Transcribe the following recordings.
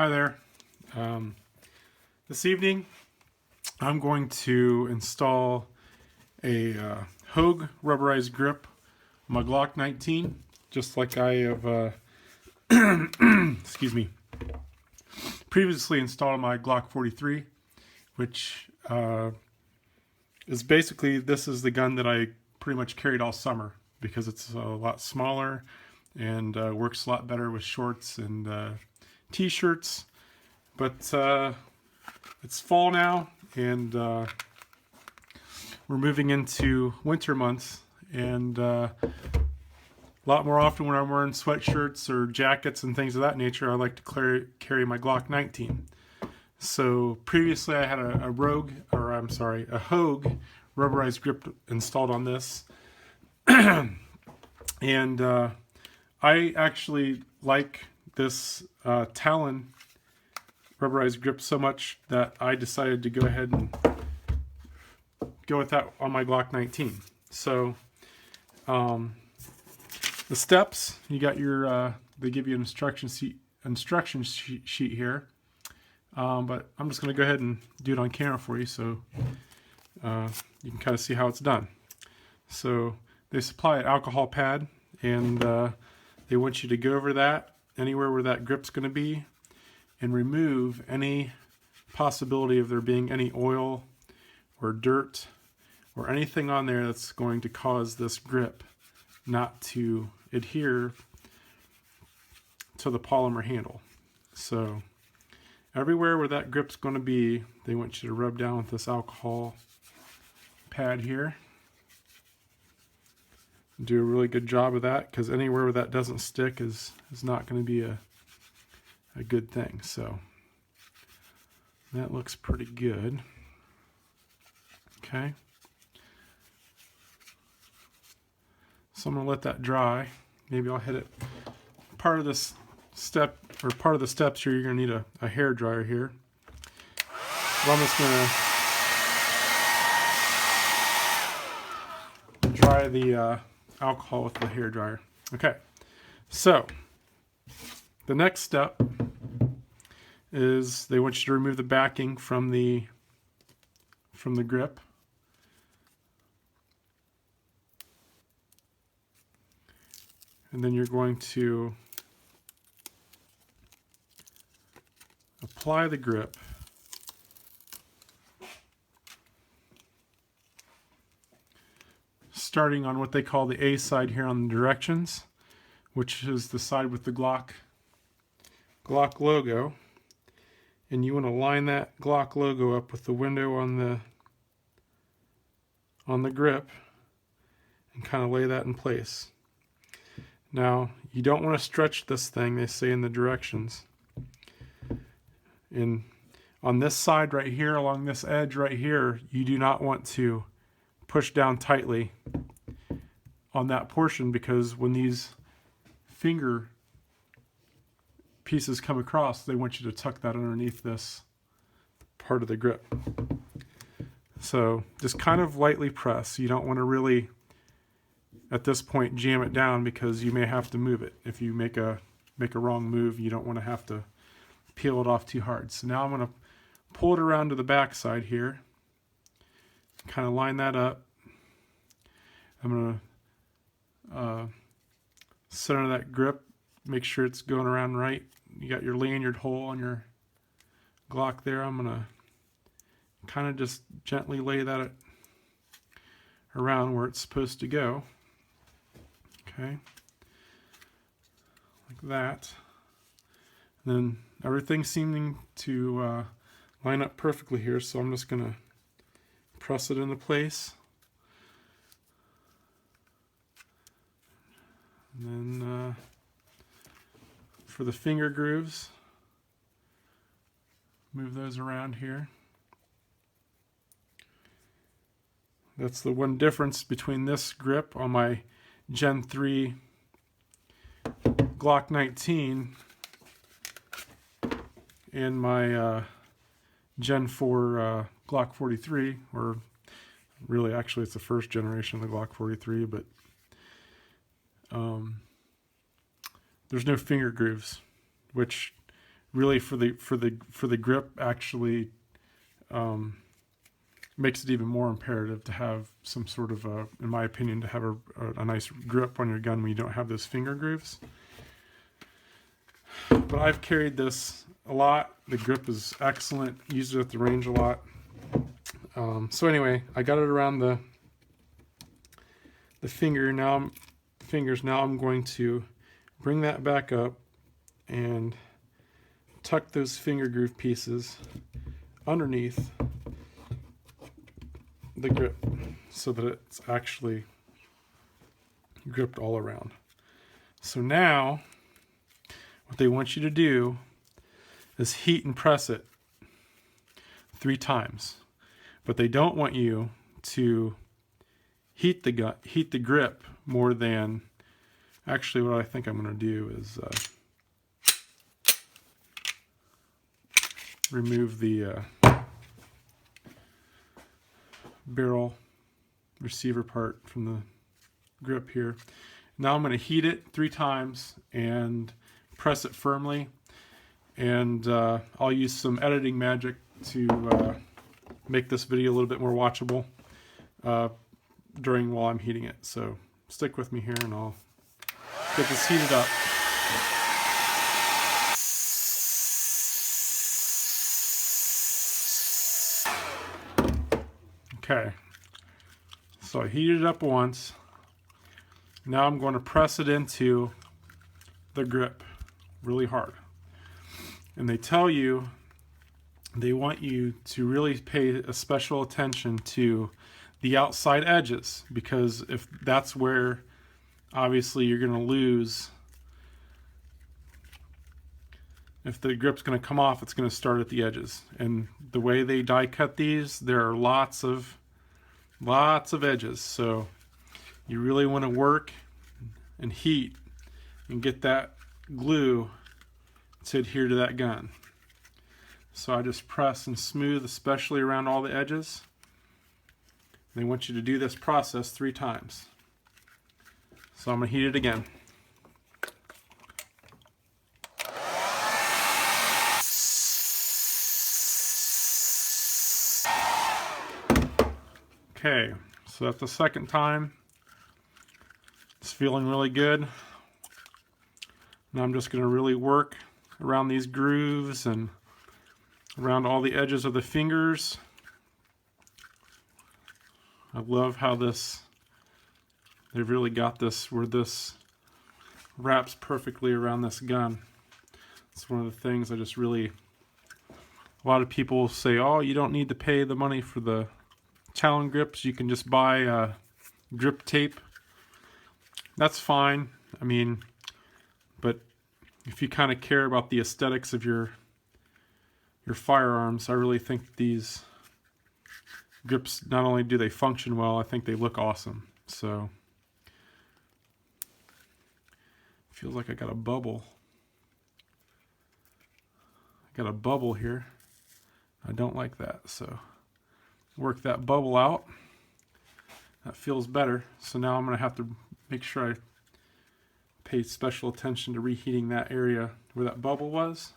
Hi there. This evening I'm going to install a Hogue rubberized grip on my Glock 19, just like I have excuse me, previously installed on my Glock 43, which is basically, this is the gun that I pretty much carried all summer because it's a lot smaller and works a lot better with shorts and t-shirts. But it's fall now, and we're moving into winter months, and a lot more often when I'm wearing sweatshirts or jackets and things of that nature, I like to carry my Glock 19. So previously I had a Hogue rubberized grip installed on this. And I actually like this TALON rubberized grip so much that I decided to go ahead and go with that on my Glock 19. So the steps, you got your they give you an instruction sheet here, but I'm just going to go ahead and do it on camera for you so you can kind of see how it's done. So they supply an alcohol pad, and they want you to go over that anywhere where that grip's going to be and remove any possibility of there being any oil or dirt or anything on there that's going to cause this grip not to adhere to the polymer handle. So everywhere where that grip's going to be, they want you to rub down with this alcohol pad here. Do a really good job of that, because anywhere where that doesn't stick is not going to be a good thing. So that looks pretty good. Okay. So I'm going to let that dry. Maybe I'll hit it. Part of this step, or part of the steps here, you're going to need a hair dryer here. But I'm just going to dry the alcohol with the hair dryer. Okay. So the next step is they want you to remove the backing from the grip. And then you're going to apply the grip starting on what they call the A side here on the directions, which is the side with the Glock logo. And you want to line that Glock logo up with the window on the grip and kind of lay that in place. Now, you don't want to stretch this thing, they say in the directions. And on this side right here, along this edge right here, you do not want to push down tightly on that portion, because when these finger pieces come across, they want you to tuck that underneath this part of the grip. So just kind of lightly press. You don't want to really, at this point, jam it down, because you may have to move it. If you make a wrong move, you don't want to have to peel it off too hard. So now I'm going to pull it around to the back side here, kind of line that up. I'm going to center that grip, make sure it's going around right. You got your lanyard hole on your Glock there. I'm going to kind of just gently lay that around where it's supposed to go. Okay, like that. And then everything's seeming to line up perfectly here, so I'm just going to press it into place. And then for the finger grooves, move those around here. That's the one difference between this grip on my Gen 3 Glock 19 and my Gen 4 Glock 43, or really actually it's the first generation of the Glock 43, but there's no finger grooves, which really for the grip actually makes it even more imperative to have some sort of in my opinion, to have a nice grip on your gun when you don't have those finger grooves. But I've carried this a lot. The grip is excellent. Used it at the range a lot. So anyway, I got it around the fingers. Now I'm going to bring that back up and tuck those finger groove pieces underneath the grip so that it's actually gripped all around. So now what they want you to do is heat and press it 3 times. But they don't want you to heat the grip more than, actually what I think I'm going to do is remove the barrel receiver part from the grip here. Now I'm going to heat it 3 times and press it firmly, and I'll use some editing magic to make this video a little bit more watchable while I'm heating it. So stick with me here and I'll get this heated up. Okay, so I heated it up once. Now I'm going to press it into the grip really hard. And they tell you, they want you to really pay a special attention to the outside edges, because if that's where obviously you're going to lose. If the grip's going to come off, it's going to start at the edges. And the way they die cut these, there are lots of edges. So you really want to work and heat and get that glue to adhere to that gun. So I just press and smooth, especially around all the edges. They want you to do this process 3 times. So I'm going to heat it again. Okay, so that's the second time. It's feeling really good. Now I'm just going to really work around these grooves and around all the edges of the fingers. I love how they've really got this where this wraps perfectly around this gun. It's one of the things I just really, a lot of people say, oh, you don't need to pay the money for the Talon grips, you can just buy grip tape. That's fine. I mean, but if you kind of care about the aesthetics of your firearms, I really think these grips, not only do they function well, I think they look awesome. So feels like I got a bubble. I got a bubble here. I don't like that, so work that bubble out. That feels better. So now I'm going to have to make sure I pay special attention to reheating that area where that bubble was.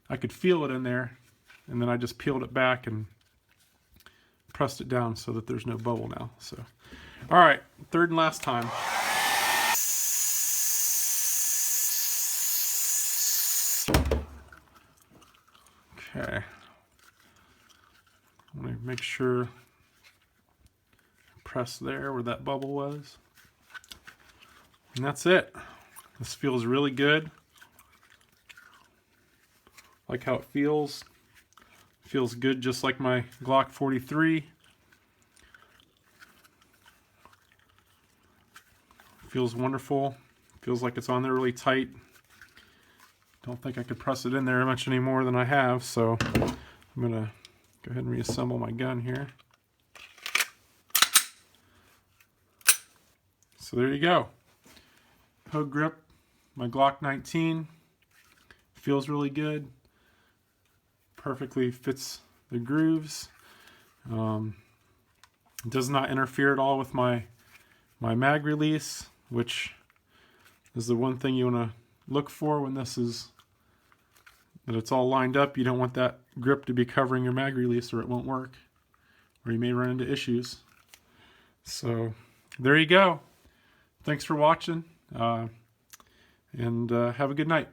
I could feel it in there, and then I just peeled it back and pressed it down so that there's no bubble now. So, all right, third and last time. Okay. I'm going to make sure press there where that bubble was. And that's it. This feels really good. Like how it feels. Feels good just like my Glock 43. Feels wonderful. Feels like it's on there really tight. Don't think I could press it in there much any more than I have, so I'm going to go ahead and reassemble my gun here. So there you go. Hogue grip, my Glock 19. Feels really good. Perfectly fits the grooves. Does not interfere at all with my mag release, which is the one thing you want to look for when this is that it's all lined up. You don't want that grip to be covering your mag release or it won't work, or you may run into issues. So there you go. Thanks for watching, and have a good night.